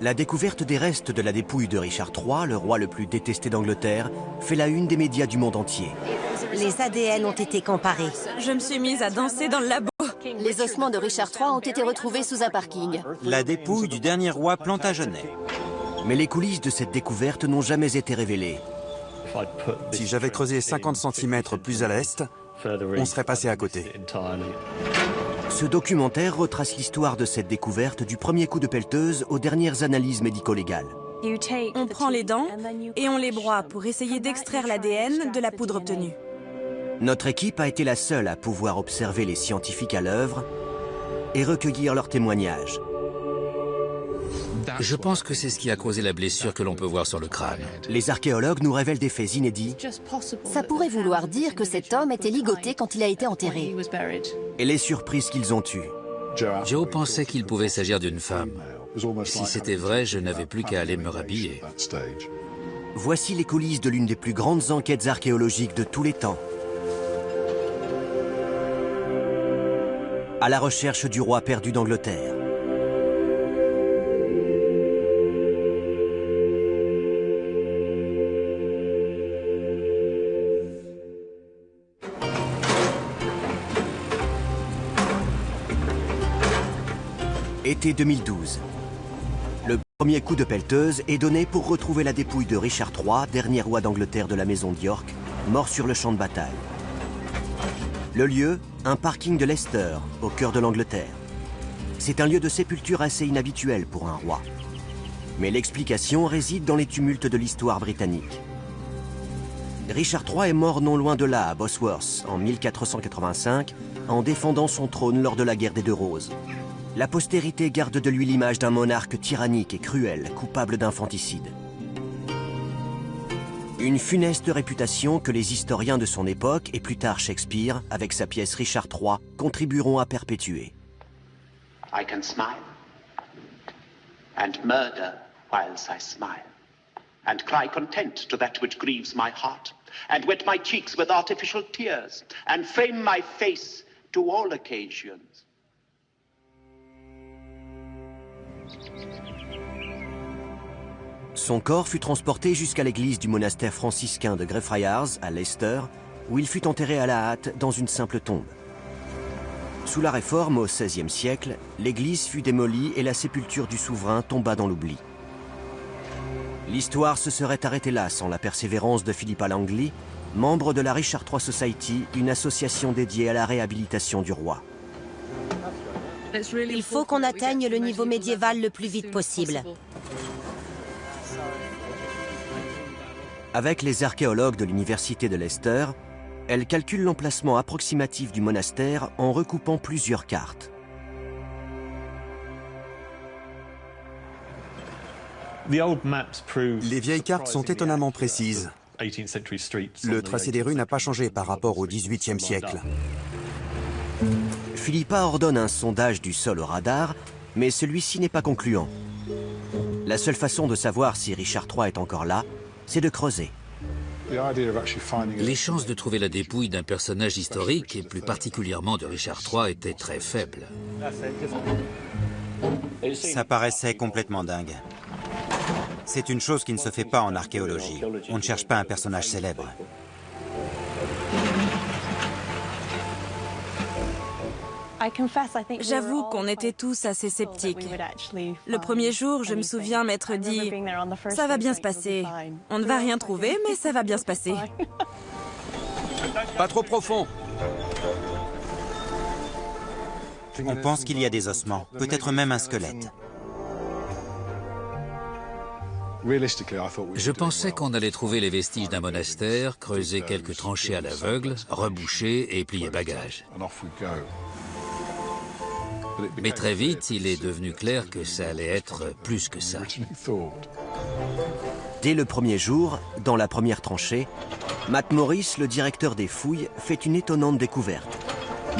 La découverte des restes de la dépouille de Richard III, le roi le plus détesté d'Angleterre, fait la une des médias du monde entier. Les ADN ont été comparés. Je me suis mise à danser dans le labo. Les ossements de Richard III ont été retrouvés sous un parking. La dépouille du dernier roi Plantagenet. Mais les coulisses de cette découverte n'ont jamais été révélées. Si j'avais creusé 50 cm plus à l'est, on serait passé à côté. Ce documentaire retrace l'histoire de cette découverte du premier coup de pelleteuse aux dernières analyses médico-légales. On prend les dents et on les broie pour essayer d'extraire l'ADN de la poudre obtenue. Notre équipe a été la seule à pouvoir observer les scientifiques à l'œuvre et recueillir leurs témoignages. Je pense que c'est ce qui a causé la blessure que l'on peut voir sur le crâne. Les archéologues nous révèlent des faits inédits. Ça pourrait vouloir dire que cet homme était ligoté quand il a été enterré. Et les surprises qu'ils ont eues. Joe pensait qu'il pouvait s'agir d'une femme. Si c'était vrai, je n'avais plus qu'à aller me rhabiller. Voici les coulisses de l'une des plus grandes enquêtes archéologiques de tous les temps. À la recherche du roi perdu d'Angleterre. Été 2012. Le premier coup de pelleteuse est donné pour retrouver la dépouille de Richard III, dernier roi d'Angleterre de la maison d'York, mort sur le champ de bataille. Le lieu, un parking de Leicester, au cœur de l'Angleterre. C'est un lieu de sépulture assez inhabituel pour un roi. Mais l'explication réside dans les tumultes de l'histoire britannique. Richard III est mort non loin de là, à Bosworth, en 1485, en défendant son trône lors de la guerre des Deux Roses. La postérité garde de lui l'image d'un monarque tyrannique et cruel, coupable d'infanticide. Une funeste réputation que les historiens de son époque, et plus tard Shakespeare, avec sa pièce Richard III, contribueront à perpétuer. I can smile, and murder whilst I smile, and cry content to that which grieves my heart, and wet my cheeks with artificial tears, and frame my face to all occasions. Son corps fut transporté jusqu'à l'église du monastère franciscain de Greyfriars, à Leicester, où il fut enterré à la hâte dans une simple tombe. Sous la Réforme, au XVIe siècle, l'église fut démolie et la sépulture du souverain tomba dans l'oubli. L'histoire se serait arrêtée là sans la persévérance de Philippa Langley, membre de la Richard III Society, une association dédiée à la réhabilitation du roi. Il faut qu'on atteigne le niveau médiéval le plus vite possible. Avec les archéologues de l'université de Leicester, elle calcule l'emplacement approximatif du monastère en recoupant plusieurs cartes. Les vieilles cartes sont étonnamment précises. Le tracé des rues n'a pas changé par rapport au XVIIIe siècle. Philippa ordonne un sondage du sol au radar, mais celui-ci n'est pas concluant. La seule façon de savoir si Richard III est encore là, c'est de creuser. Les chances de trouver la dépouille d'un personnage historique, et plus particulièrement de Richard III, étaient très faibles. Ça paraissait complètement dingue. C'est une chose qui ne se fait pas en archéologie. On ne cherche pas un personnage célèbre. J'avoue qu'on était tous assez sceptiques. Le premier jour, je me souviens m'être dit « Ça va bien se passer. On ne va rien trouver, mais ça va bien se passer. » Pas trop profond. On pense qu'il y a des ossements, peut-être même un squelette. Je pensais qu'on allait trouver les vestiges d'un monastère, creuser quelques tranchées à l'aveugle, reboucher et plier bagages. Mais très vite, il est devenu clair que ça allait être plus que ça. Dès le premier jour, dans la première tranchée, Matt Morris, le directeur des fouilles, fait une étonnante découverte.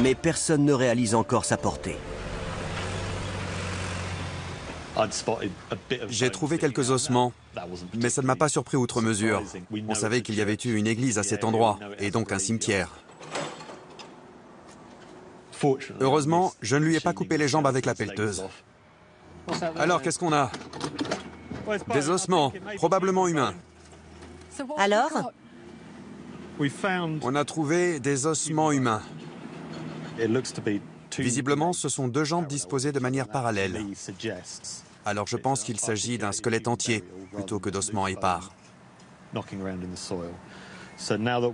Mais personne ne réalise encore sa portée. J'ai trouvé quelques ossements, mais ça ne m'a pas surpris outre mesure. On savait qu'il y avait eu une église à cet endroit, et donc un cimetière. Heureusement, je ne lui ai pas coupé les jambes avec la pelleteuse. Alors, qu'est-ce qu'on a? Des ossements, probablement humains. Alors? On a trouvé des ossements humains. Visiblement, ce sont deux jambes disposées de manière parallèle. Alors je pense qu'il s'agit d'un squelette entier, plutôt que d'ossements épars.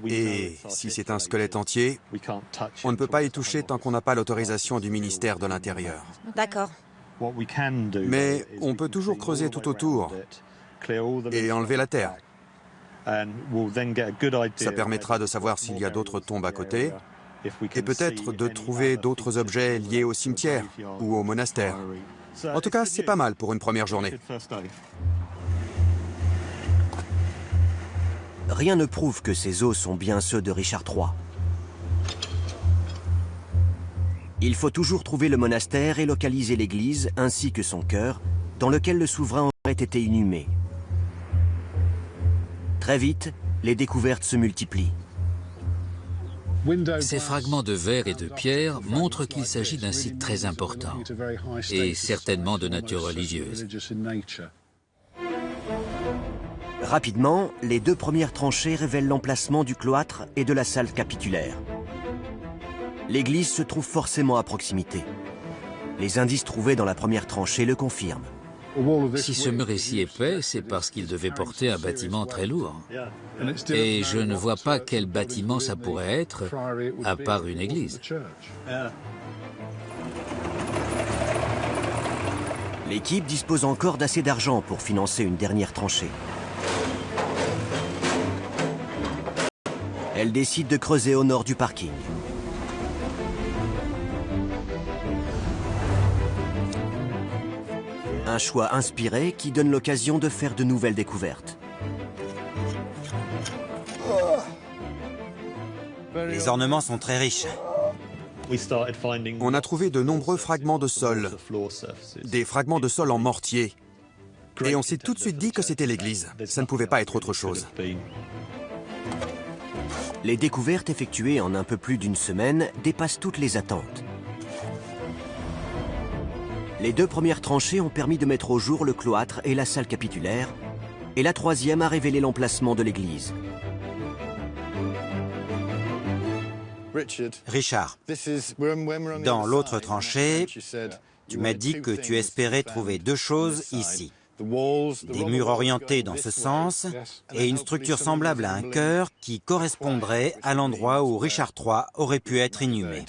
Et si c'est un squelette entier, on ne peut pas y toucher tant qu'on n'a pas l'autorisation du ministère de l'Intérieur. D'accord. Mais on peut toujours creuser tout autour et enlever la terre. Ça permettra de savoir s'il y a d'autres tombes à côté et peut-être de trouver d'autres objets liés au cimetière ou au monastère. En tout cas, c'est pas mal pour une première journée. Rien ne prouve que ces os sont bien ceux de Richard III. Il faut toujours trouver le monastère et localiser l'église ainsi que son chœur, dans lequel le souverain aurait été inhumé. Très vite, les découvertes se multiplient. Ces fragments de verre et de pierre montrent qu'il s'agit d'un site très important et certainement de nature religieuse. Rapidement, les deux premières tranchées révèlent l'emplacement du cloître et de la salle capitulaire. L'église se trouve forcément à proximité. Les indices trouvés dans la première tranchée le confirment. Si ce mur est si épais, c'est parce qu'il devait porter un bâtiment très lourd. Et je ne vois pas quel bâtiment ça pourrait être, à part une église. L'équipe dispose encore d'assez d'argent pour financer une dernière tranchée. Elle décide de creuser au nord du parking. Un choix inspiré qui donne l'occasion de faire de nouvelles découvertes. Les ornements sont très riches. On a trouvé de nombreux fragments de sol, des fragments de sol en mortier. Et on s'est tout de suite dit que c'était l'église. Ça ne pouvait pas être autre chose. Les découvertes effectuées en un peu plus d'une semaine dépassent toutes les attentes. Les deux premières tranchées ont permis de mettre au jour le cloître et la salle capitulaire, et la troisième a révélé l'emplacement de l'église. Richard, dans l'autre tranchée, tu m'as dit que tu espérais trouver deux choses ici. Des murs orientés dans ce sens et une structure semblable à un chœur qui correspondrait à l'endroit où Richard III aurait pu être inhumé.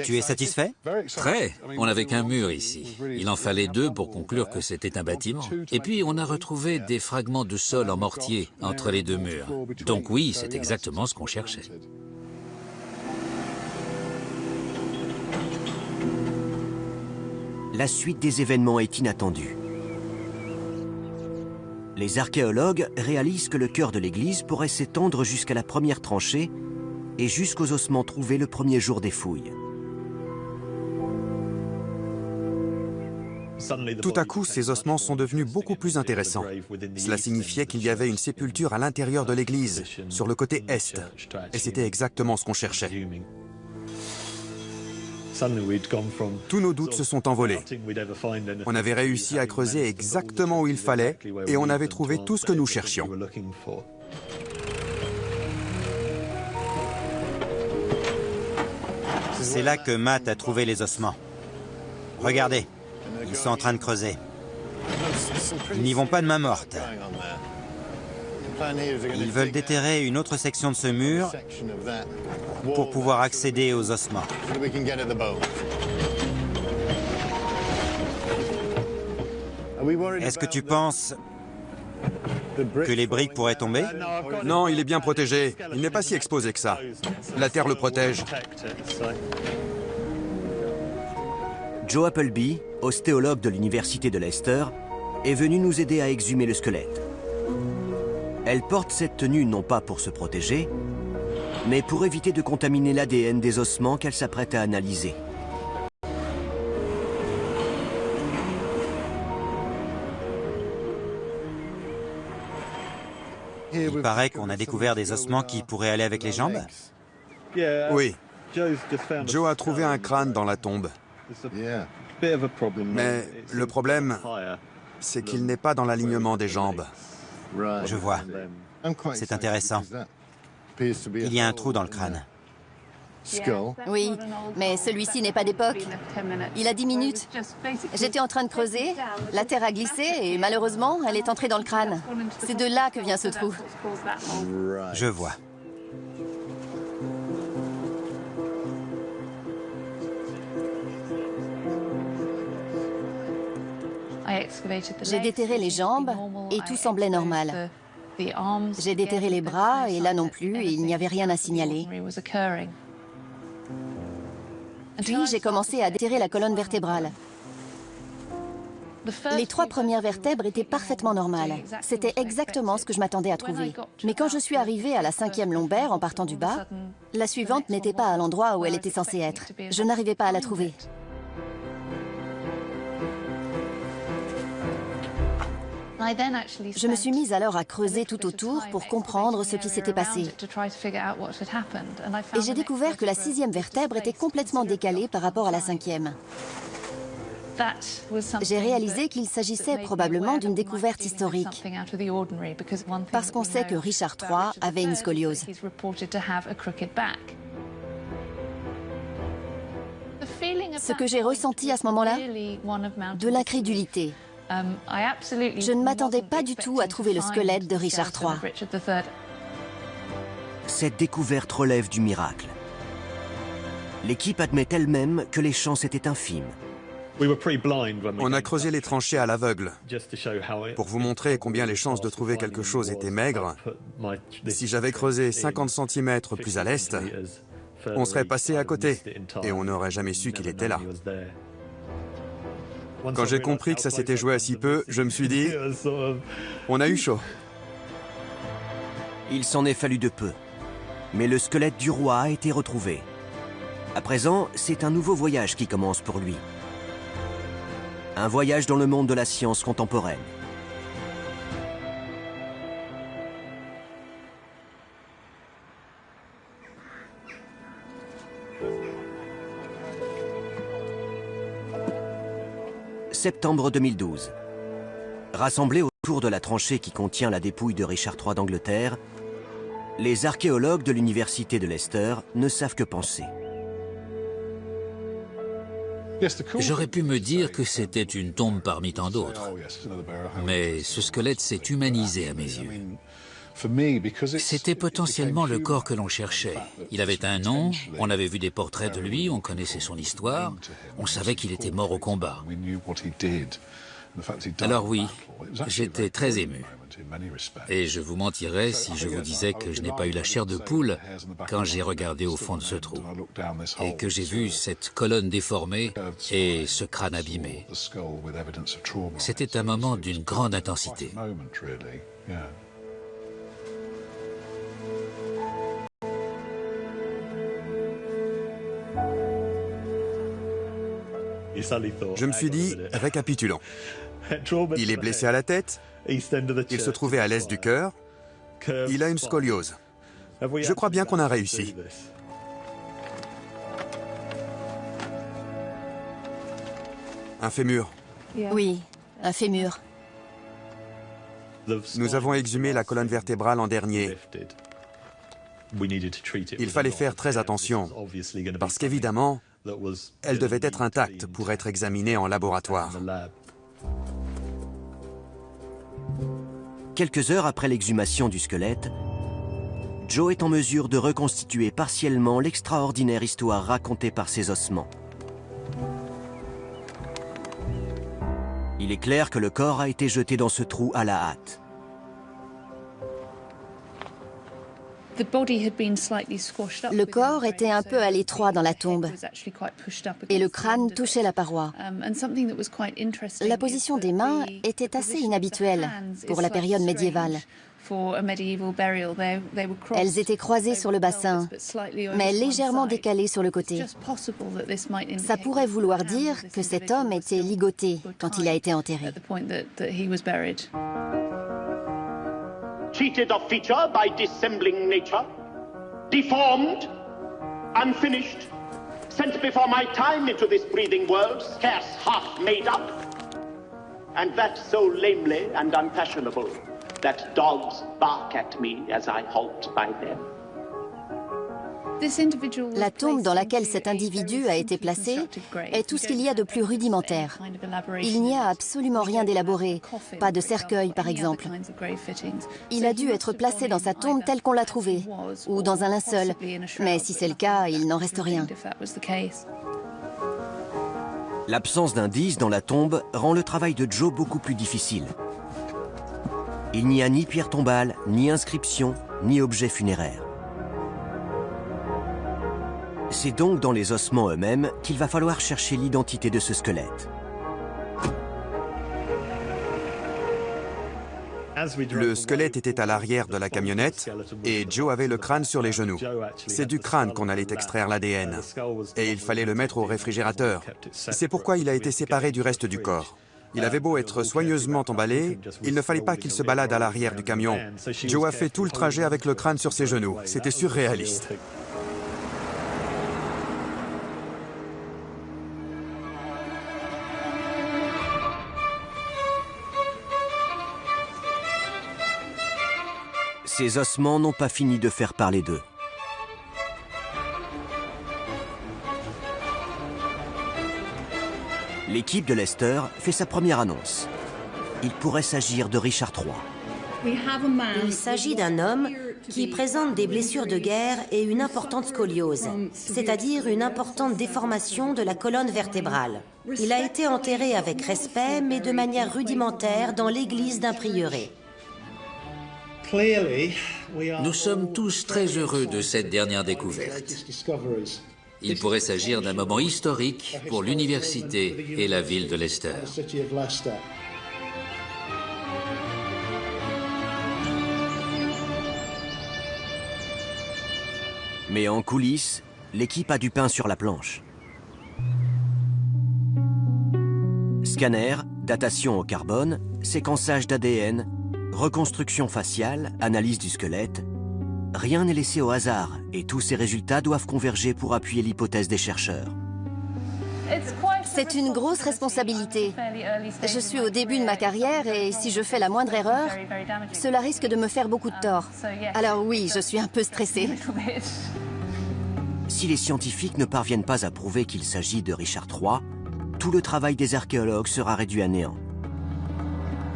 Tu es satisfait? Très. On n'avait qu'un mur ici. Il en fallait deux pour conclure que c'était un bâtiment. Et puis on a retrouvé des fragments de sol en mortier entre les deux murs. Donc oui, c'est exactement ce qu'on cherchait. La suite des événements est inattendue. Les archéologues réalisent que le chœur de l'église pourrait s'étendre jusqu'à la première tranchée et jusqu'aux ossements trouvés le premier jour des fouilles. Tout à coup, ces ossements sont devenus beaucoup plus intéressants. Cela signifiait qu'il y avait une sépulture à l'intérieur de l'église, sur le côté est. Et c'était exactement ce qu'on cherchait. Tous nos doutes se sont envolés. On avait réussi à creuser exactement où il fallait et on avait trouvé tout ce que nous cherchions. C'est là que Matt a trouvé les ossements. Regardez, ils sont en train de creuser. Ils n'y vont pas de main morte. Ils veulent déterrer une autre section de ce mur pour pouvoir accéder aux ossements. Est-ce que tu penses que les briques pourraient tomber? Non, il est bien protégé. Il n'est pas si exposé que ça. La terre le protège. Joe Appleby, ostéologue de l'université de Leicester, est venu nous aider à exhumer le squelette. Elle porte cette tenue non pas pour se protéger, mais pour éviter de contaminer l'ADN des ossements qu'elle s'apprête à analyser. Il paraît qu'on a découvert des ossements qui pourraient aller avec les jambes. Oui. Joe a trouvé un crâne dans la tombe. Mais le problème, c'est qu'il n'est pas dans l'alignement des jambes. Je vois. C'est intéressant. Il y a un trou dans le crâne. Oui, mais celui-ci n'est pas d'époque. Il a 10 minutes. J'étais en train de creuser, la terre a glissé et malheureusement, elle est entrée dans le crâne. C'est de là que vient ce trou. Je vois. J'ai déterré les jambes et tout semblait normal. J'ai déterré les bras et là non plus, il n'y avait rien à signaler. Puis j'ai commencé à déterrer la colonne vertébrale. Les 3 premières vertèbres étaient parfaitement normales. C'était exactement ce que je m'attendais à trouver. Mais quand je suis arrivée à la 5e lombaire en partant du bas, la suivante n'était pas à l'endroit où elle était censée être. Je n'arrivais pas à la trouver. Je me suis mise alors à creuser tout autour pour comprendre ce qui s'était passé. Et j'ai découvert que la 6e vertèbre était complètement décalée par rapport à la 5e. J'ai réalisé qu'il s'agissait probablement d'une découverte historique, parce qu'on sait que Richard III avait une scoliose. Ce que j'ai ressenti à ce moment-là, de l'incrédulité. Je ne m'attendais pas du tout à trouver le squelette de Richard III. Cette découverte relève du miracle. L'équipe admet elle-même que les chances étaient infimes. On a creusé les tranchées à l'aveugle pour vous montrer combien les chances de trouver quelque chose étaient maigres. Si j'avais creusé 50 cm plus à l'est, on serait passé à côté et on n'aurait jamais su qu'il était là. Quand j'ai compris que ça s'était joué à si peu, je me suis dit, on a eu chaud. Il s'en est fallu de peu. Mais le squelette du roi a été retrouvé. À présent, c'est un nouveau voyage qui commence pour lui. Un voyage dans le monde de la science contemporaine. Septembre 2012. Rassemblés autour de la tranchée qui contient la dépouille de Richard III d'Angleterre, les archéologues de l'université de Leicester ne savent que penser. J'aurais pu me dire que c'était une tombe parmi tant d'autres. Mais ce squelette s'est humanisé à mes yeux. C'était potentiellement le corps que l'on cherchait. Il avait un nom, on avait vu des portraits de lui, on connaissait son histoire, on savait qu'il était mort au combat. Alors oui, j'étais très ému. Et je vous mentirais si je vous disais que je n'ai pas eu la chair de poule quand j'ai regardé au fond de ce trou et que j'ai vu cette colonne déformée et ce crâne abîmé. C'était un moment d'une grande intensité. Je me suis dit, récapitulons. Il est blessé à la tête, il se trouvait à l'est du cœur, il a une scoliose. Je crois bien qu'on a réussi. Un fémur. Oui, un fémur. Nous avons exhumé la colonne vertébrale en dernier. Il fallait faire très attention, parce qu'évidemment, elle devait être intacte pour être examinée en laboratoire. Quelques heures après l'exhumation du squelette, Joe est en mesure de reconstituer partiellement l'extraordinaire histoire racontée par ses ossements. Il est clair que le corps a été jeté dans ce trou à la hâte. Le corps était un peu à l'étroit dans la tombe et le crâne touchait la paroi. La position des mains était assez inhabituelle pour la période médiévale. Elles étaient croisées sur le bassin, mais légèrement décalées sur le côté. Ça pourrait vouloir dire que cet homme était ligoté quand il a été enterré. Cheated of feature by dissembling nature, deformed, unfinished, sent before my time into this breathing world, scarce half made up. and that so lamely and unfashionable that dogs bark at me as I halt by them. La tombe dans laquelle cet individu a été placé est tout ce qu'il y a de plus rudimentaire. Il n'y a absolument rien d'élaboré, pas de cercueil par exemple. Il a dû être placé dans sa tombe telle qu'on l'a trouvée, ou dans un linceul, mais si c'est le cas, il n'en reste rien. L'absence d'indices dans la tombe rend le travail de Joe beaucoup plus difficile. Il n'y a ni pierre tombale, ni inscription, ni objet funéraire. C'est donc dans les ossements eux-mêmes qu'il va falloir chercher l'identité de ce squelette. Le squelette était à l'arrière de la camionnette et Joe avait le crâne sur les genoux. C'est du crâne qu'on allait extraire l'ADN et il fallait le mettre au réfrigérateur. C'est pourquoi il a été séparé du reste du corps. Il avait beau être soigneusement emballé, il ne fallait pas qu'il se balade à l'arrière du camion. Joe a fait tout le trajet avec le crâne sur ses genoux. C'était surréaliste. Ces ossements n'ont pas fini de faire parler d'eux. L'équipe de Lester fait sa première annonce. Il pourrait s'agir de Richard III. Il s'agit d'un homme qui présente des blessures de guerre et une importante scoliose, c'est-à-dire une importante déformation de la colonne vertébrale. Il a été enterré avec respect, mais de manière rudimentaire dans l'église d'un prieuré. Nous sommes tous très heureux de cette dernière découverte. Il pourrait s'agir d'un moment historique pour l'université et la ville de Leicester. Mais en coulisses, l'équipe a du pain sur la planche. Scanner, datation au carbone, séquençage d'ADN, reconstruction faciale, analyse du squelette. Rien n'est laissé au hasard et tous ces résultats doivent converger pour appuyer l'hypothèse des chercheurs. C'est une grosse responsabilité. Je suis au début de ma carrière et si je fais la moindre erreur, cela risque de me faire beaucoup de tort. Alors oui, je suis un peu stressée. Si les scientifiques ne parviennent pas à prouver qu'il s'agit de Richard III, tout le travail des archéologues sera réduit à néant.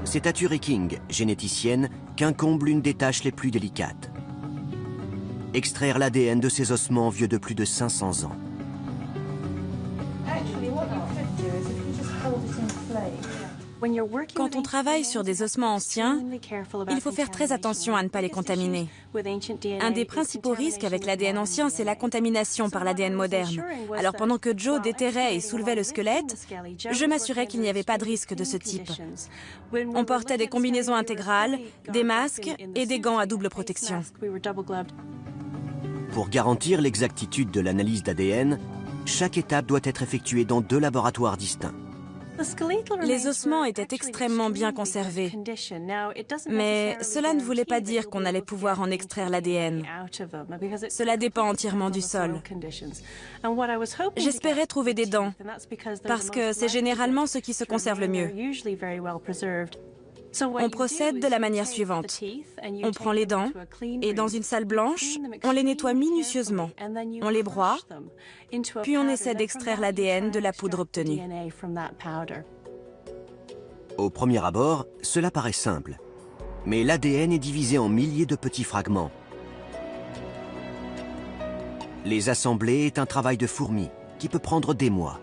C'est à Turi King, généticienne, qu'incombe l'une des tâches les plus délicates. Extraire l'ADN de ces ossements vieux de plus de 500 ans. Quand on travaille sur des ossements anciens, il faut faire très attention à ne pas les contaminer. Un des principaux risques avec l'ADN ancien, c'est la contamination par l'ADN moderne. Alors pendant que Joe déterrait et soulevait le squelette, je m'assurais qu'il n'y avait pas de risque de ce type. On portait des combinaisons intégrales, des masques et des gants à double protection. Pour garantir l'exactitude de l'analyse d'ADN, chaque étape doit être effectuée dans 2 laboratoires distincts. Les ossements étaient extrêmement bien conservés, mais cela ne voulait pas dire qu'on allait pouvoir en extraire l'ADN. Cela dépend entièrement du sol. J'espérais trouver des dents, parce que c'est généralement ce qui se conserve le mieux. On procède de la manière suivante. On prend les dents et dans une salle blanche, on les nettoie minutieusement. On les broie, puis on essaie d'extraire l'ADN de la poudre obtenue. Au premier abord, cela paraît simple. Mais l'ADN est divisé en milliers de petits fragments. Les assembler est un travail de fourmi qui peut prendre des mois.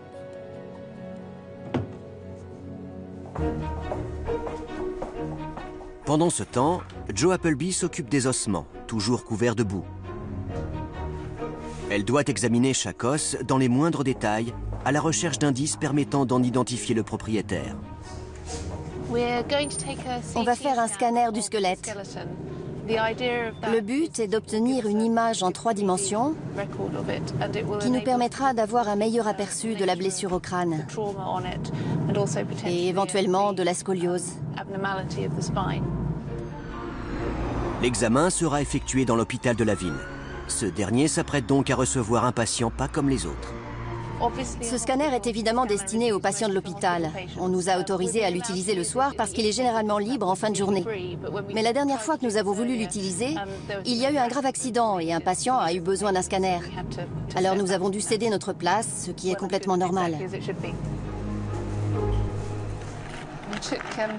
Pendant ce temps, Joe Appleby s'occupe des ossements, toujours couverts de boue. Elle doit examiner chaque os dans les moindres détails, à la recherche d'indices permettant d'en identifier le propriétaire. On va faire un scanner du squelette. Le but est d'obtenir une image en 3 dimensions qui nous permettra d'avoir un meilleur aperçu de la blessure au crâne et éventuellement de la scoliose. L'examen sera effectué dans l'hôpital de la ville. Ce dernier s'apprête donc à recevoir un patient pas comme les autres. Ce scanner est évidemment destiné aux patients de l'hôpital. On nous a autorisé à l'utiliser le soir parce qu'il est généralement libre en fin de journée. Mais la dernière fois que nous avons voulu l'utiliser, il y a eu un grave accident et un patient a eu besoin d'un scanner. Alors nous avons dû céder notre place, ce qui est complètement normal.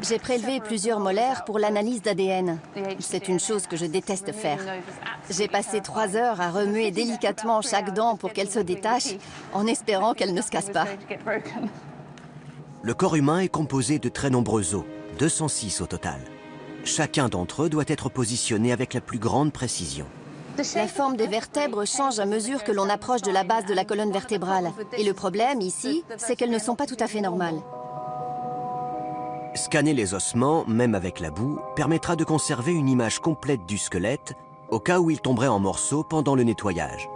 J'ai prélevé plusieurs molaires pour l'analyse d'ADN. C'est une chose que je déteste faire. J'ai passé 3 heures à remuer délicatement chaque dent pour qu'elle se détache, en espérant qu'elle ne se casse pas. Le corps humain est composé de très nombreux os, 206 au total. Chacun d'entre eux doit être positionné avec la plus grande précision. La forme des vertèbres change à mesure que l'on approche de la base de la colonne vertébrale. Et le problème, ici, c'est qu'elles ne sont pas tout à fait normales. Scanner les ossements, même avec la boue, permettra de conserver une image complète du squelette au cas où il tomberait en morceaux pendant le nettoyage.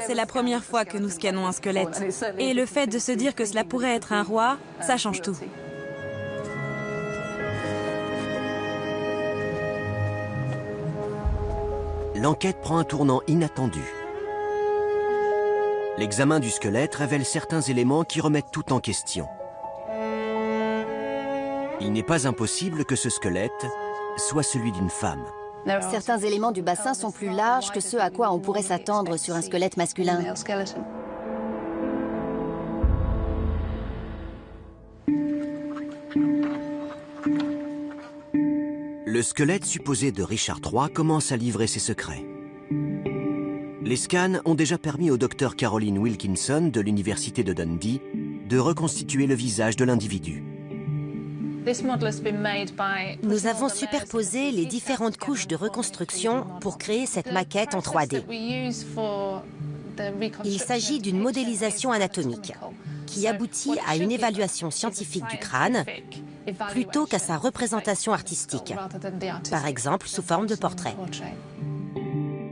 C'est la première fois que nous scannons un squelette. Et le fait de se dire que cela pourrait être un roi, ça change tout. L'enquête prend un tournant inattendu. L'examen du squelette révèle certains éléments qui remettent tout en question. Il n'est pas impossible que ce squelette soit celui d'une femme. Certains éléments du bassin sont plus larges que ceux à quoi on pourrait s'attendre sur un squelette masculin. Le squelette supposé de Richard III commence à livrer ses secrets. Les scans ont déjà permis au docteur Caroline Wilkinson de l'université de Dundee de reconstituer le visage de l'individu. Nous avons superposé les différentes couches de reconstruction pour créer cette maquette en 3D. Il s'agit d'une modélisation anatomique qui aboutit à une évaluation scientifique du crâne plutôt qu'à sa représentation artistique, par exemple sous forme de portrait.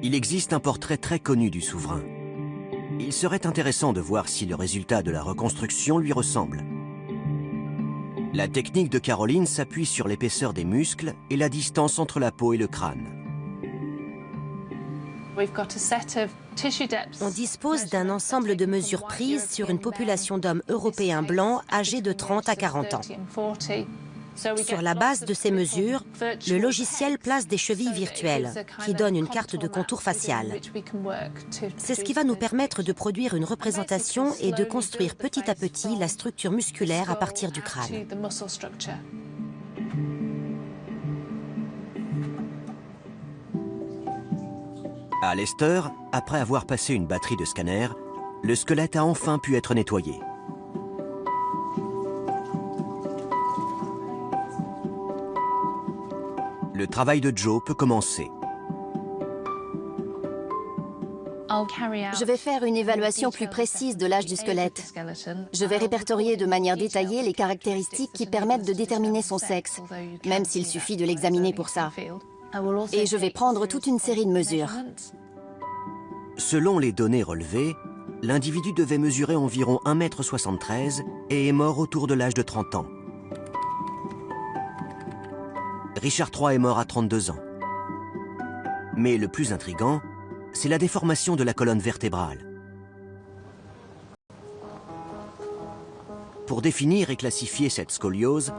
Il existe un portrait très connu du souverain. Il serait intéressant de voir si le résultat de la reconstruction lui ressemble. La technique de Caroline s'appuie sur l'épaisseur des muscles et la distance entre la peau et le crâne. On dispose d'un ensemble de mesures prises sur une population d'hommes européens blancs âgés de 30 à 40 ans. Sur la base de ces mesures, le logiciel place des chevilles virtuelles qui donnent une carte de contour facial. C'est ce qui va nous permettre de produire une représentation et de construire petit à petit la structure musculaire à partir du crâne. À Leicester, après avoir passé une batterie de scanners, le squelette a enfin pu être nettoyé. Le travail de Joe peut commencer. Je vais faire une évaluation plus précise de l'âge du squelette. Je vais répertorier de manière détaillée les caractéristiques qui permettent de déterminer son sexe, même s'il suffit de l'examiner pour ça. Et je vais prendre toute une série de mesures. Selon les données relevées, l'individu devait mesurer environ 1,73 m et est mort autour de l'âge de 30 ans. Richard III est mort à 32 ans. Mais le plus intriguant, c'est la déformation de la colonne vertébrale. Pour définir et classifier cette scoliose,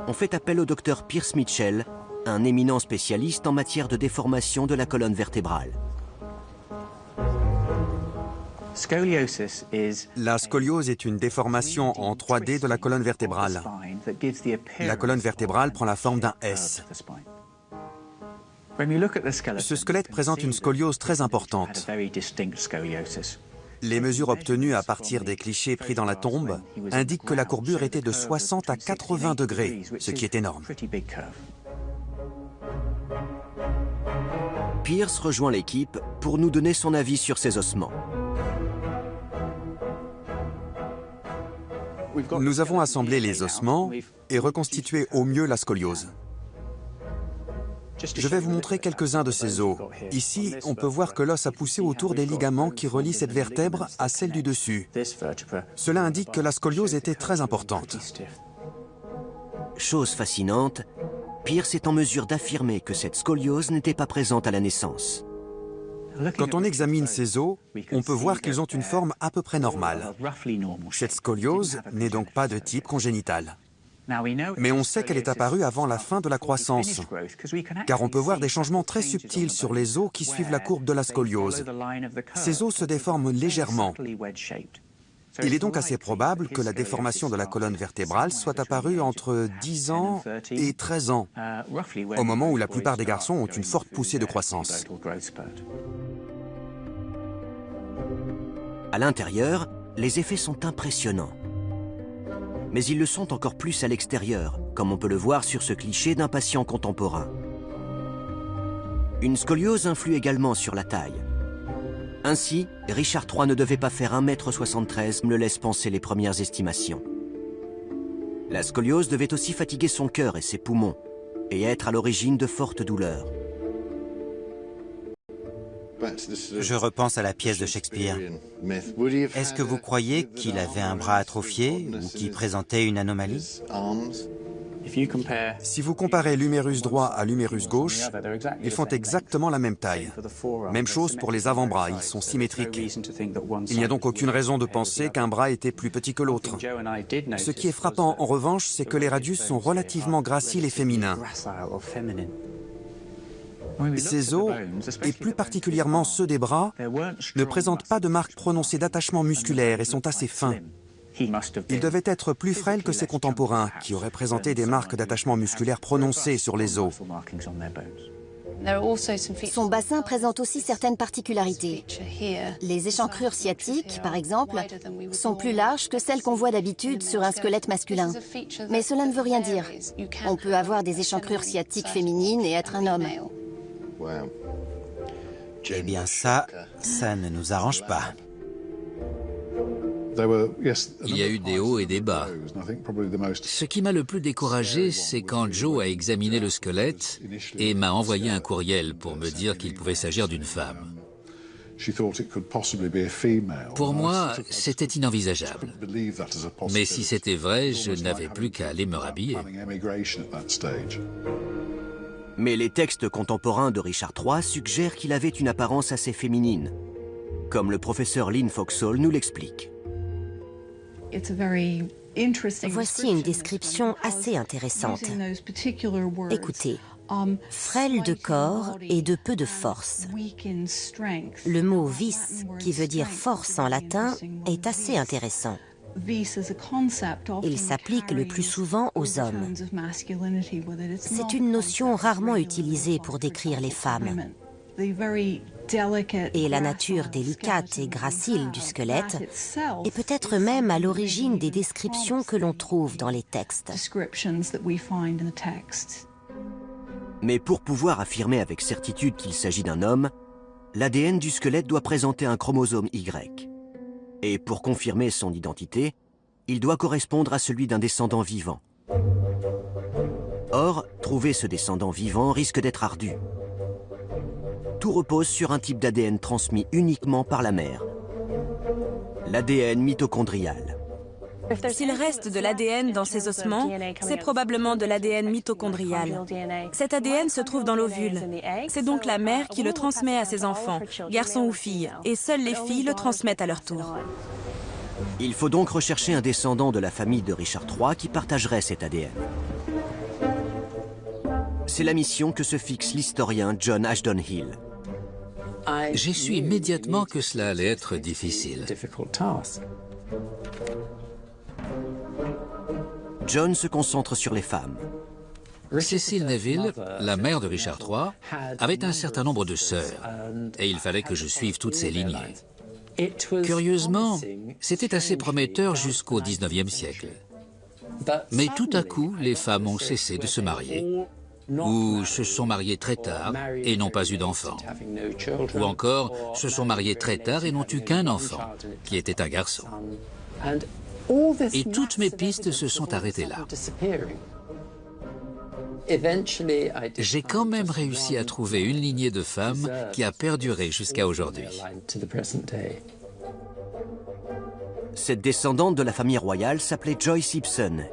on fait appel au docteur Pierce Mitchell, un éminent spécialiste en matière de déformation de la colonne vertébrale. La scoliose est une déformation en 3D de la colonne vertébrale. La colonne vertébrale prend la forme d'un S. Ce squelette présente une scoliose très importante. Les mesures obtenues à partir des clichés pris dans la tombe indiquent que la courbure était de 60 à 80 degrés, ce qui est énorme. Pierce rejoint l'équipe pour nous donner son avis sur ces ossements. Nous avons assemblé les ossements et reconstitué au mieux la scoliose. Je vais vous montrer quelques-uns de ces os. Ici, on peut voir que l'os a poussé autour des ligaments qui relient cette vertèbre à celle du dessus. Cela indique que la scoliose était très importante. chose fascinante, Pearce est en mesure d'affirmer que cette scoliose n'était pas présente à la naissance. Quand on examine ces os, on peut voir qu'ils ont une forme à peu près normale. Cette scoliose n'est donc pas de type congénital. Mais on sait qu'elle est apparue avant la fin de la croissance, car on peut voir des changements très subtils sur les os qui suivent la courbe de la scoliose. Ces os se déforment légèrement. Il est donc assez probable que la déformation de la colonne vertébrale soit apparue entre 10 ans et 13 ans, au moment où la plupart des garçons ont une forte poussée de croissance. À l'intérieur, les effets sont impressionnants. Mais ils le sont encore plus à l'extérieur, comme on peut le voir sur ce cliché d'un patient contemporain. Une scoliose influe également sur la taille. Ainsi, Richard III ne devait pas faire 1,73 m, me laissent penser les premières estimations. La scoliose devait aussi fatiguer son cœur et ses poumons, et être à l'origine de fortes douleurs. Je repense à la pièce de Shakespeare. Est-ce que vous croyez qu'il avait un bras atrophié ou qu'il présentait une anomalie? Si vous comparez l'humérus droit à l'humérus gauche, ils font exactement la même taille. Même chose pour les avant-bras, ils sont symétriques. Il n'y a donc aucune raison de penser qu'un bras était plus petit que l'autre. Ce qui est frappant en revanche, c'est que les radius sont relativement graciles et féminins. Ces os, et plus particulièrement ceux des bras, ne présentent pas de marques prononcées d'attachement musculaire et sont assez fins. Il devait être plus frêle que ses contemporains, qui auraient présenté des marques d'attachement musculaire prononcées sur les os. Son bassin présente aussi certaines particularités. Les échancrures sciatiques, par exemple, sont plus larges que celles qu'on voit d'habitude sur un squelette masculin. Mais cela ne veut rien dire. On peut avoir des échancrures sciatiques féminines et être un homme. Eh bien ça ne nous arrange pas. Il y a eu des hauts et des bas. Ce qui m'a le plus découragé, c'est quand Joe a examiné le squelette et m'a envoyé un courriel pour me dire qu'il pouvait s'agir d'une femme. Pour moi, c'était inenvisageable. Mais si c'était vrai, je n'avais plus qu'à aller me rhabiller. Mais les textes contemporains de Richard III suggèrent qu'il avait une apparence assez féminine, comme le professeur Lynn Foxall nous l'explique. Voici une description assez intéressante. Écoutez, frêle de corps et de peu de force. Le mot vis, qui veut dire force en latin, est assez intéressant. Il s'applique le plus souvent aux hommes. C'est une notion rarement utilisée pour décrire les femmes. Et la nature délicate et gracile du squelette est peut-être même à l'origine des descriptions que l'on trouve dans les textes. Mais pour pouvoir affirmer avec certitude qu'il s'agit d'un homme, l'ADN du squelette doit présenter un chromosome Y. Et pour confirmer son identité, il doit correspondre à celui d'un descendant vivant. Or, trouver ce descendant vivant risque d'être ardu. Tout repose sur un type d'ADN transmis uniquement par la mère. L'ADN mitochondrial. S'il reste de l'ADN dans ces ossements, c'est probablement de l'ADN mitochondrial. Cet ADN se trouve dans l'ovule. C'est donc la mère qui le transmet à ses enfants, garçons ou filles, et seules les filles le transmettent à leur tour. Il faut donc rechercher un descendant de la famille de Richard III qui partagerait cet ADN. C'est la mission que se fixe l'historien John Ashton Hill. J'ai su immédiatement que cela allait être difficile. John se concentre sur les femmes. Cecil Neville, la mère de Richard III, avait un certain nombre de sœurs, et il fallait que je suive toutes ces lignées. Curieusement, c'était assez prometteur jusqu'au XIXe siècle. Mais tout à coup, les femmes ont cessé de se marier, ou se sont mariées très tard et n'ont pas eu d'enfant, ou encore se sont mariées très tard et n'ont eu qu'un enfant, qui était un garçon. Et toutes mes pistes se sont arrêtées là. J'ai quand même réussi à trouver une lignée de femmes qui a perduré jusqu'à aujourd'hui. Cette descendante de la famille royale s'appelait Joyce Ibsen.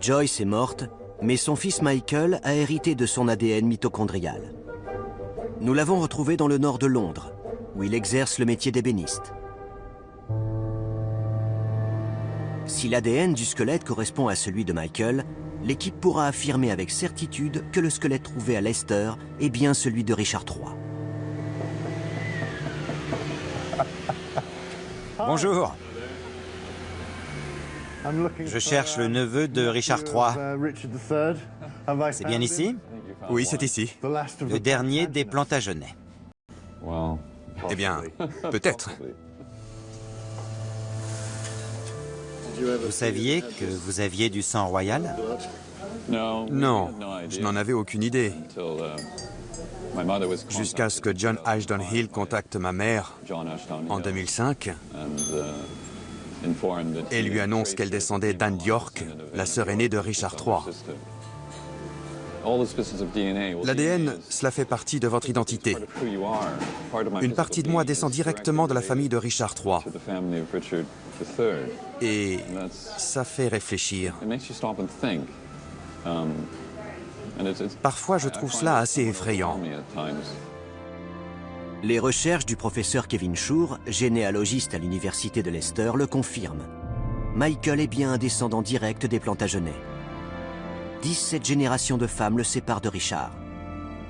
Joyce est morte, mais son fils Michael a hérité de son ADN mitochondrial. Nous l'avons retrouvé dans le nord de Londres, où il exerce le métier d'ébéniste. Si l'ADN du squelette correspond à celui de Michael, l'équipe pourra affirmer avec certitude que le squelette trouvé à Leicester est bien celui de Richard III. Bonjour. Je cherche le neveu de Richard III. C'est bien ici? Oui, c'est ici. Le dernier des Plantagenets. Eh bien, peut-être. Vous saviez que vous aviez du sang royal? Non, je n'en avais aucune idée. Jusqu'à ce que John Ashton Hill contacte ma mère en 2005 et lui annonce qu'elle descendait d'Anne d'York, la sœur aînée de Richard III. L'ADN, cela fait partie de votre identité. Une partie de moi descend directement de la famille de Richard III. Et ça fait réfléchir. Parfois, je trouve cela assez effrayant. Les recherches du professeur Kevin Shore, généalogiste à l'université de Leicester, le confirment. Michael est bien un descendant direct des Plantagenets. 17 générations de femmes le séparent de Richard.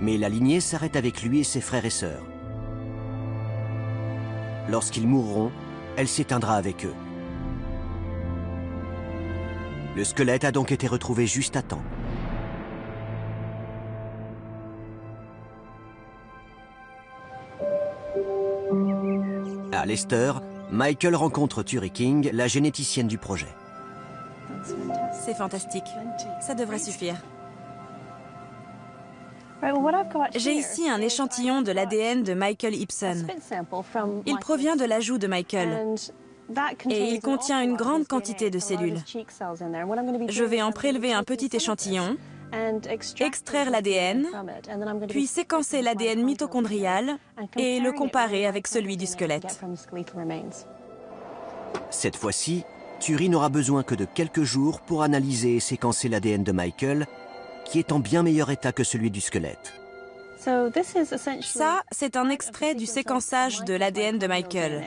Mais la lignée s'arrête avec lui et ses frères et sœurs. Lorsqu'ils mourront, elle s'éteindra avec eux. Le squelette a donc été retrouvé juste à temps. À Leicester, Michael rencontre Turi King, la généticienne du projet. C'est fantastique. Ça devrait suffire. J'ai ici un échantillon de l'ADN de Michael Ibsen. Il provient de la joue de Michael. Et il contient une grande quantité de cellules. Je vais en prélever un petit échantillon, extraire l'ADN, puis séquencer l'ADN mitochondrial et le comparer avec celui du squelette. Cette fois-ci, Turi n'aura besoin que de quelques jours pour analyser et séquencer l'ADN de Michael, qui est en bien meilleur état que celui du squelette. Ça, c'est un extrait du séquençage de l'ADN de Michael.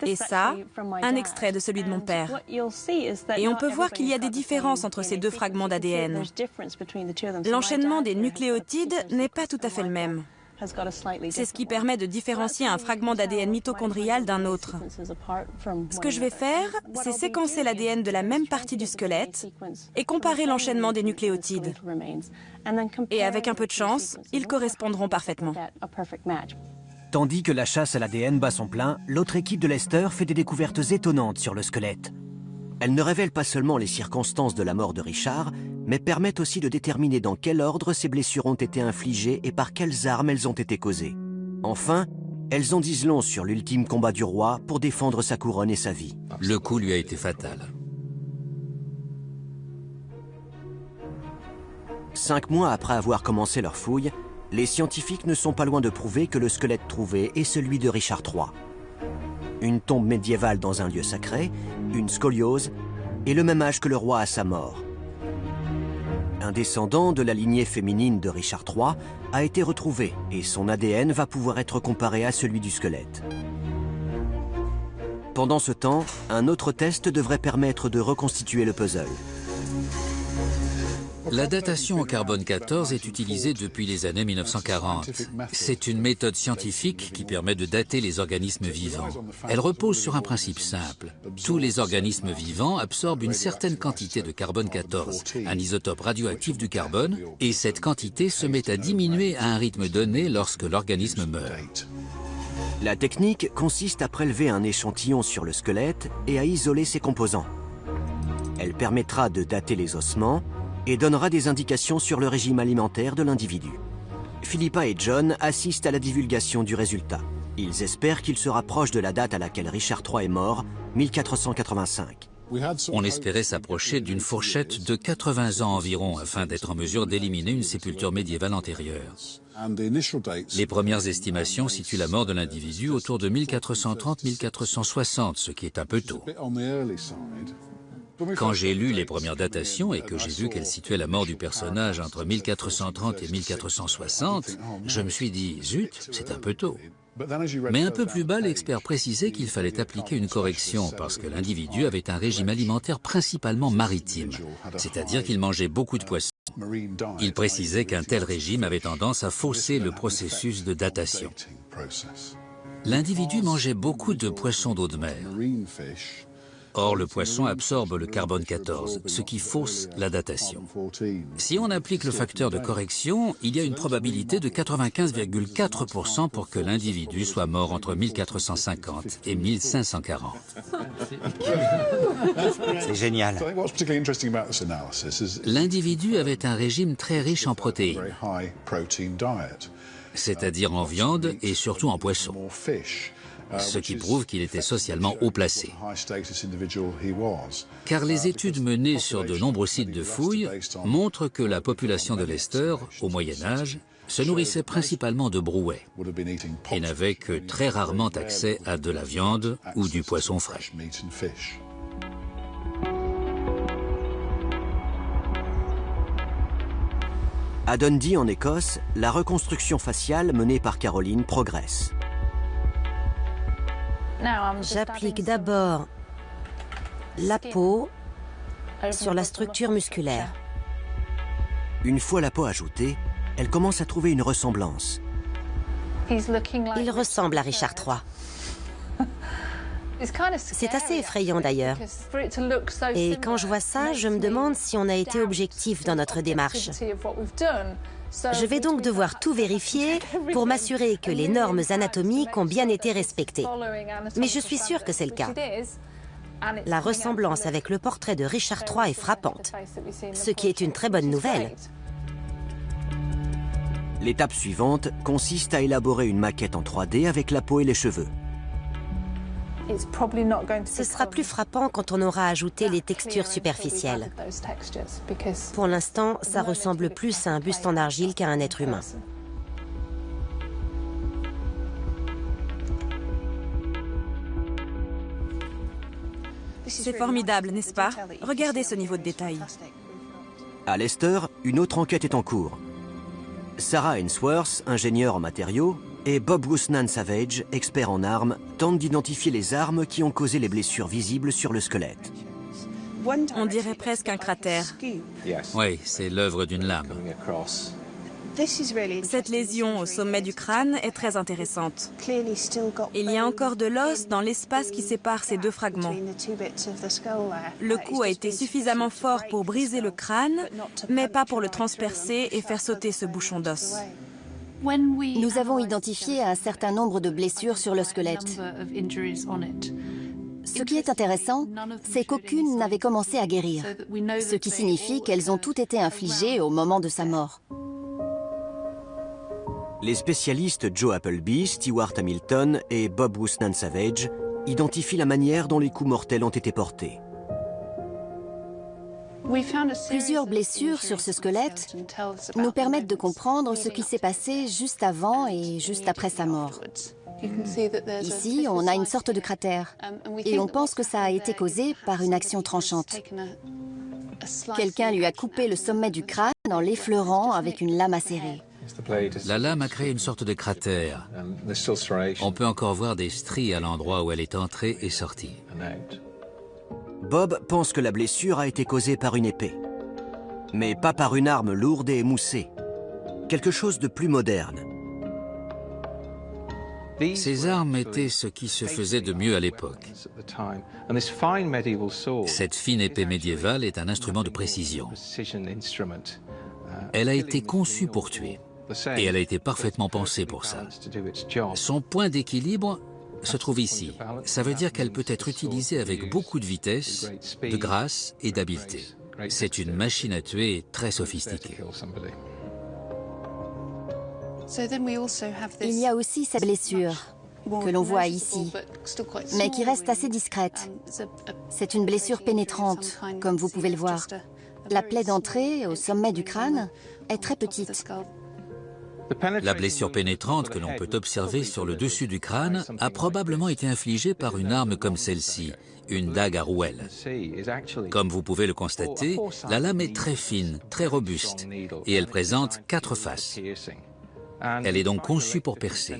Et ça, un extrait de celui de mon père. Et on peut voir qu'il y a des différences entre ces deux fragments d'ADN. L'enchaînement des nucléotides n'est pas tout à fait le même. C'est ce qui permet de différencier un fragment d'ADN mitochondrial d'un autre. Ce que je vais faire, c'est séquencer l'ADN de la même partie du squelette et comparer l'enchaînement des nucléotides. Et avec un peu de chance, ils correspondront parfaitement. Tandis que la chasse à l'ADN bat son plein, l'autre équipe de Leicester fait des découvertes étonnantes sur le squelette. Elles ne révèlent pas seulement les circonstances de la mort de Richard, mais permettent aussi de déterminer dans quel ordre ces blessures ont été infligées et par quelles armes elles ont été causées. Enfin, elles en disent long sur l'ultime combat du roi pour défendre sa couronne et sa vie. Le coup lui a été fatal. 5 mois après avoir commencé leur fouille, les scientifiques ne sont pas loin de prouver que le squelette trouvé est celui de Richard III. Une tombe médiévale dans un lieu sacré, une scoliose et le même âge que le roi à sa mort. Un descendant de la lignée féminine de Richard III a été retrouvé et son ADN va pouvoir être comparé à celui du squelette. Pendant ce temps, un autre test devrait permettre de reconstituer le puzzle. La datation au carbone 14 est utilisée depuis les années 1940. C'est une méthode scientifique qui permet de dater les organismes vivants. Elle repose sur un principe simple. Tous les organismes vivants absorbent une certaine quantité de carbone 14, un isotope radioactif du carbone, et cette quantité se met à diminuer à un rythme donné lorsque l'organisme meurt. La technique consiste à prélever un échantillon sur le squelette et à isoler ses composants. Elle permettra de dater les ossements et donnera des indications sur le régime alimentaire de l'individu. Philippa et John assistent à la divulgation du résultat. Ils espèrent qu'il se rapproche de la date à laquelle Richard III est mort, 1485. On espérait s'approcher d'une fourchette de 80 ans environ afin d'être en mesure d'éliminer une sépulture médiévale antérieure. Les premières estimations situent la mort de l'individu autour de 1430-1460, ce qui est un peu tôt. Quand j'ai lu les premières datations et que j'ai vu qu'elles situaient la mort du personnage entre 1430 et 1460, je me suis dit, zut, c'est un peu tôt. Mais un peu plus bas, l'expert précisait qu'il fallait appliquer une correction parce que l'individu avait un régime alimentaire principalement maritime, c'est-à-dire qu'il mangeait beaucoup de poissons. Il précisait qu'un tel régime avait tendance à fausser le processus de datation. L'individu mangeait beaucoup de poissons d'eau de mer. Or, le poisson absorbe le carbone 14, ce qui fausse la datation. Si on applique le facteur de correction, il y a une probabilité de 95,4% pour que l'individu soit mort entre 1450 et 1540. C'est génial. L'individu avait un régime très riche en protéines, c'est-à-dire en viande et surtout en poisson, ce qui prouve qu'il était socialement haut placé. Car les études menées sur de nombreux sites de fouilles montrent que la population de Leicester, au Moyen-Âge, se nourrissait principalement de brouets et n'avait que très rarement accès à de la viande ou du poisson frais. À Dundee, en Écosse, la reconstruction faciale menée par Caroline progresse. J'applique d'abord la peau sur la structure musculaire. Une fois la peau ajoutée, elle commence à trouver une ressemblance. Il ressemble à Richard III. C'est assez effrayant d'ailleurs. Et quand je vois ça, je me demande si on a été objectif dans notre démarche. Je vais donc devoir tout vérifier pour m'assurer que les normes anatomiques ont bien été respectées. Mais je suis sûre que c'est le cas. La ressemblance avec le portrait de Richard III est frappante, ce qui est une très bonne nouvelle. L'étape suivante consiste à élaborer une maquette en 3D avec la peau et les cheveux. Ce sera plus frappant quand on aura ajouté les textures superficielles. Pour l'instant, ça ressemble plus à un buste en argile qu'à un être humain. C'est formidable, n'est-ce pas? Regardez ce niveau de détail. À Leicester, une autre enquête est en cours. Sarah Ainsworth, ingénieure en matériaux, et Bob Woosnam Savage, expert en armes, tentent d'identifier les armes qui ont causé les blessures visibles sur le squelette. On dirait presque un cratère. Oui, c'est l'œuvre d'une lame. Cette lésion au sommet du crâne est très intéressante. Il y a encore de l'os dans l'espace qui sépare ces deux fragments. Le coup a été suffisamment fort pour briser le crâne, mais pas pour le transpercer et faire sauter ce bouchon d'os. Nous avons identifié un certain nombre de blessures sur le squelette. Ce qui est intéressant, c'est qu'aucune n'avait commencé à guérir, ce qui signifie qu'elles ont toutes été infligées au moment de sa mort. Les spécialistes Joe Appleby, Stewart Hamilton et Bob Woosnam Savage identifient la manière dont les coups mortels ont été portés. Plusieurs blessures sur ce squelette nous permettent de comprendre ce qui s'est passé juste avant et juste après sa mort. Ici, on a une sorte de cratère et on pense que ça a été causé par une action tranchante. Quelqu'un lui a coupé le sommet du crâne en l'effleurant avec une lame acérée. La lame a créé une sorte de cratère. On peut encore voir des stries à l'endroit où elle est entrée et sortie. Bob pense que la blessure a été causée par une épée, mais pas par une arme lourde et émoussée. Quelque chose de plus moderne. Ces armes étaient ce qui se faisait de mieux à l'époque. Cette fine épée médiévale est un instrument de précision. Elle a été conçue pour tuer, et elle a été parfaitement pensée pour ça. Son point d'équilibre se trouve ici. Ça veut dire qu'elle peut être utilisée avec beaucoup de vitesse, de grâce et d'habileté. C'est une machine à tuer très sophistiquée. Il y a aussi cette blessure que l'on voit ici, mais qui reste assez discrète. C'est une blessure pénétrante, comme vous pouvez le voir. La plaie d'entrée, au sommet du crâne, est très petite. La blessure pénétrante que l'on peut observer sur le dessus du crâne a probablement été infligée par une arme comme celle-ci, une dague à rouelle. Comme vous pouvez le constater, la lame est très fine, très robuste, et elle présente 4 faces. Elle est donc conçue pour percer.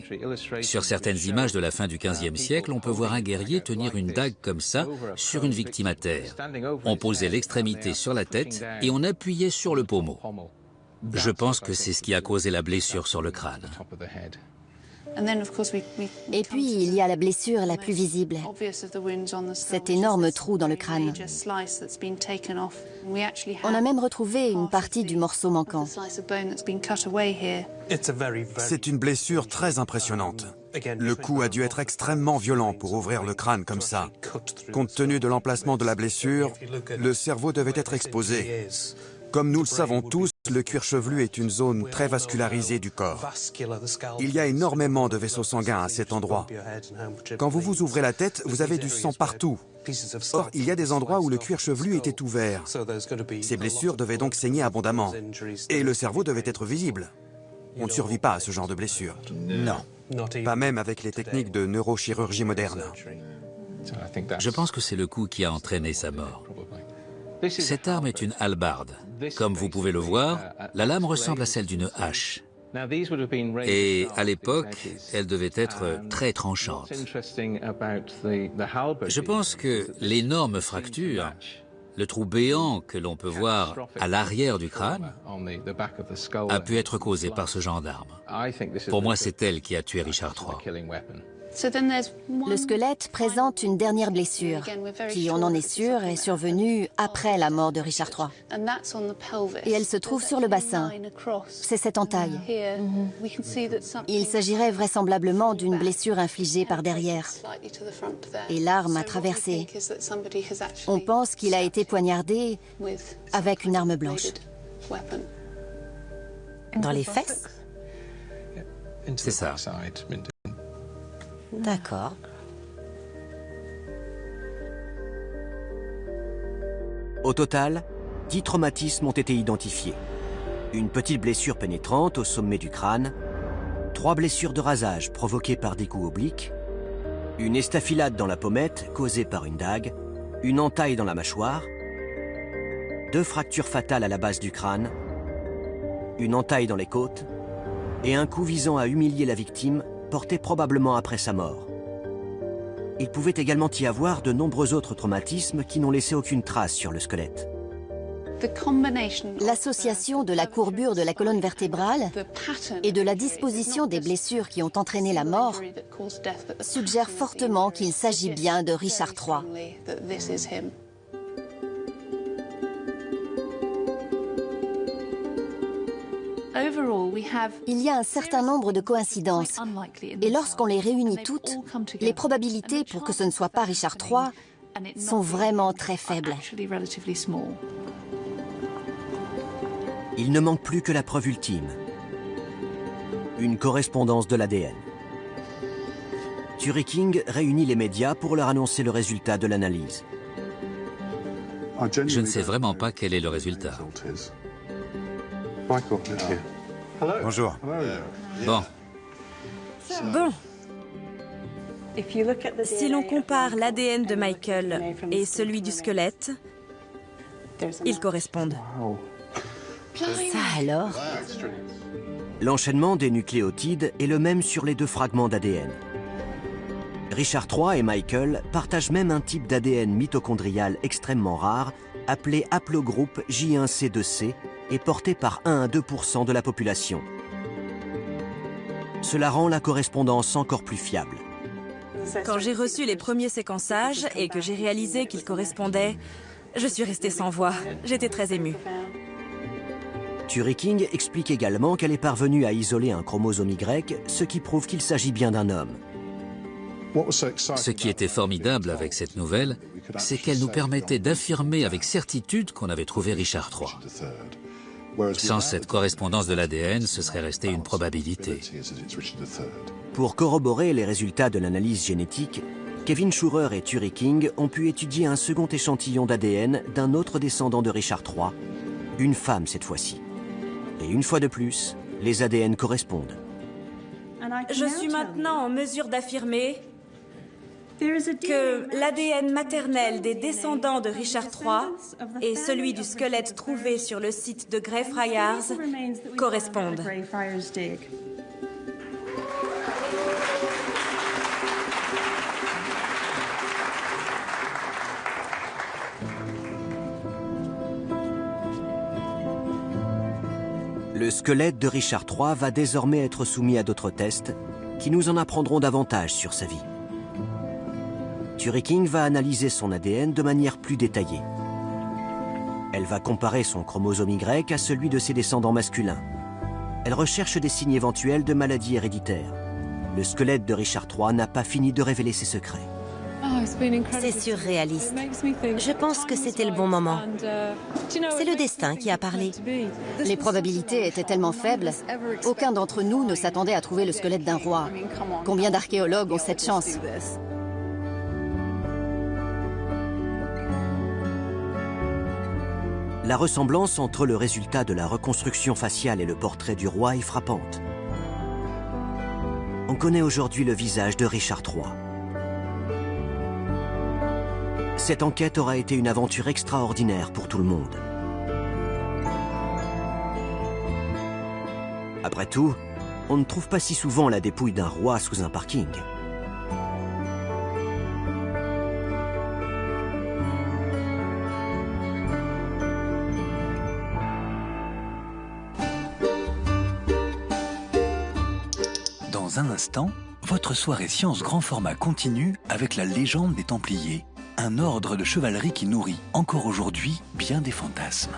Sur certaines images de la fin du XVe siècle, on peut voir un guerrier tenir une dague comme ça sur une victime à terre. On posait l'extrémité sur la tête et on appuyait sur le pommeau. Je pense que c'est ce qui a causé la blessure sur le crâne. Et puis, il y a la blessure la plus visible, cet énorme trou dans le crâne. On a même retrouvé une partie du morceau manquant. C'est une blessure très impressionnante. Le coup a dû être extrêmement violent pour ouvrir le crâne comme ça. Compte tenu de l'emplacement de la blessure, le cerveau devait être exposé. Comme nous le savons tous, le cuir chevelu est une zone très vascularisée du corps. Il y a énormément de vaisseaux sanguins à cet endroit. Quand vous vous ouvrez la tête, vous avez du sang partout. Or, il y a des endroits où le cuir chevelu était ouvert. Ces blessures devaient donc saigner abondamment. Et le cerveau devait être visible. On ne survit pas à ce genre de blessure. Non. Pas même avec les techniques de neurochirurgie moderne. Je pense que c'est le coup qui a entraîné sa mort. Cette arme est une hallebarde. Comme vous pouvez le voir, la lame ressemble à celle d'une hache. Et à l'époque, elle devait être très tranchante. Je pense que l'énorme fracture, le trou béant que l'on peut voir à l'arrière du crâne, a pu être causé par ce genre d'arme. Pour moi, c'est elle qui a tué Richard III. Le squelette présente une dernière blessure, qui, on en est sûr, est survenue après la mort de Richard III. Et elle se trouve sur le bassin. C'est cette entaille. Il s'agirait vraisemblablement d'une blessure infligée par derrière. Et l'arme a traversé. On pense qu'il a été poignardé avec une arme blanche. Dans les fesses? C'est ça. D'accord. Au total, 10 traumatismes ont été identifiés. Une petite blessure pénétrante au sommet du crâne, 3 blessures de rasage provoquées par des coups obliques, une estafilade dans la pommette causée par une dague, une entaille dans la mâchoire, 2 fractures fatales à la base du crâne, une entaille dans les côtes et un coup visant à humilier la victime porté probablement après sa mort. Il pouvait également y avoir de nombreux autres traumatismes qui n'ont laissé aucune trace sur le squelette. L'association de la courbure de la colonne vertébrale et de la disposition des blessures qui ont entraîné la mort suggère fortement qu'il s'agit bien de Richard III. Il y a un certain nombre de coïncidences, et lorsqu'on les réunit toutes, les probabilités pour que ce ne soit pas Richard III sont vraiment très faibles. Il ne manque plus que la preuve ultime. Une correspondance de l'ADN. Turiking réunit les médias pour leur annoncer le résultat de l'analyse. Je ne sais vraiment pas quel est le résultat. Bonjour. Bon. Si l'on compare l'ADN de Michael et celui du squelette, ils correspondent. Ça alors? L'enchaînement des nucléotides est le même sur les 2 fragments d'ADN. Richard III et Michael partagent même un type d'ADN mitochondrial extrêmement rare, appelé haplogroupe J1C2C, et porté par 1 à 2% de la population. Cela rend la correspondance encore plus fiable. Quand j'ai reçu les premiers séquençages et que j'ai réalisé qu'ils correspondaient, je suis restée sans voix. J'étais très émue. Turiking explique également qu'elle est parvenue à isoler un chromosome Y, ce qui prouve qu'il s'agit bien d'un homme. Ce qui était formidable avec cette nouvelle, c'est qu'elle nous permettait d'affirmer avec certitude qu'on avait trouvé Richard III. Sans cette correspondance de l'ADN, ce serait resté une probabilité. Pour corroborer les résultats de l'analyse génétique, Kevin Schurer et Turiking ont pu étudier un second échantillon d'ADN d'un autre descendant de Richard III, une femme cette fois-ci. Et une fois de plus, Les ADN correspondent. Je suis maintenant en mesure d'affirmer que l'ADN maternel des descendants de Richard III et celui du squelette trouvé sur le site de Greyfriars correspondent. Le squelette de Richard III va désormais être soumis à d'autres tests qui nous en apprendront davantage sur sa vie. Turiking va analyser son ADN de manière plus détaillée. Elle va comparer son chromosome Y à celui de ses descendants masculins. Elle recherche des signes éventuels de maladies héréditaires. Le squelette de Richard III n'a pas fini de révéler ses secrets. C'est surréaliste. Je pense que c'était le bon moment. C'est le destin qui a parlé. Les probabilités étaient tellement faibles, aucun d'entre nous ne s'attendait à trouver le squelette d'un roi. Combien d'archéologues ont cette chance? La ressemblance entre le résultat de la reconstruction faciale et le portrait du roi est frappante. On connaît aujourd'hui le visage de Richard III. Cette enquête aura été une aventure extraordinaire pour tout le monde. Après tout, on ne trouve pas si souvent la dépouille d'un roi sous un parking. Dans un instant, votre soirée science grand format continue avec la légende des Templiers. Un ordre de chevalerie qui nourrit encore aujourd'hui bien des fantasmes.